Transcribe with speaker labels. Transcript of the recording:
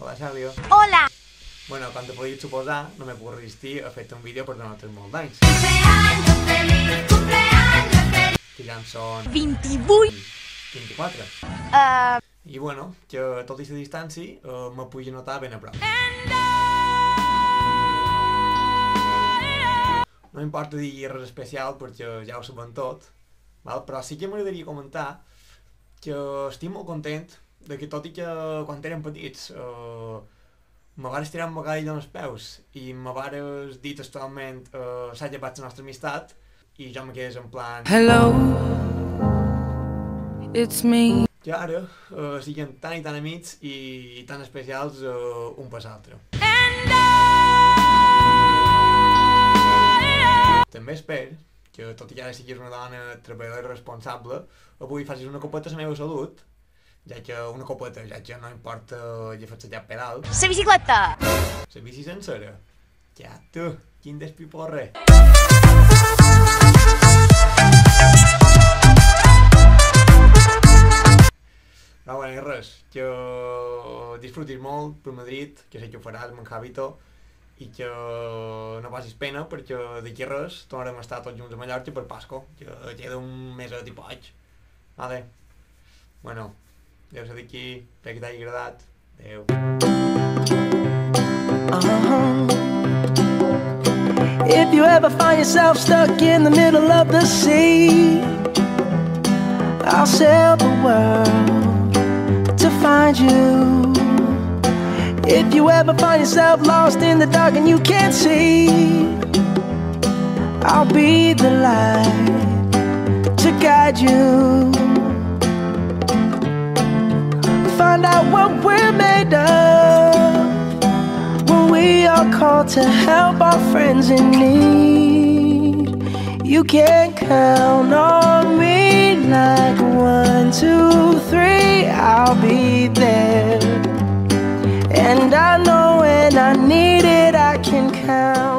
Speaker 1: Hola, Xàbio.
Speaker 2: Hola!
Speaker 1: Bueno, com te podies suposar, no me puc resistir a fer-te un vídeo per donar-te molts d'anys. Que ja en són
Speaker 2: 28!
Speaker 1: 24. I bueno, que tot i la distància me pugui notar ben a prop. No importa dir res especial perquè ja ho sabem tot, val? Però sí que m'agradaria comentar que estic molt content de que tot i que quan érem petits me vares tirar un bagall als peus i me vares dir textualment s'ha llevat la nostra amistat i jo me quedés en plan
Speaker 3: Hello, it's me.
Speaker 1: que ara siguem tan i tan amics i tan especials un per l'altre. També espero que, tot i que ara siguis una dona treballadora i responsable, avui facis una copeta a la meva salut, ja que una copeta, ja que no importa llefar-se pedal.
Speaker 2: La bicicleta!
Speaker 1: La bici sencera. Ja, tu, quin despiporre. No, bueno, i res, que disfrutis molt per Madrid, que sé que ho faràs amb en Javito, i que no passis pena perquè d'aquí res tornarem a estar tots junts a Mallorca per Pasco, que queda un mes i poig. Vale. Bueno, deu ser d'aquí, espero que t'hagi agradat. Adéu.
Speaker 4: If you ever find yourself stuck in the middle of the sea, I'll sail the world to find you. If you ever find yourself lost in the dark and you can't see, I'll be the light to guide you. Find out what we're made of when we are called to help our friends in need. You can count on me like 1, 2, 3, I'll be there. And I know when I need it, I can count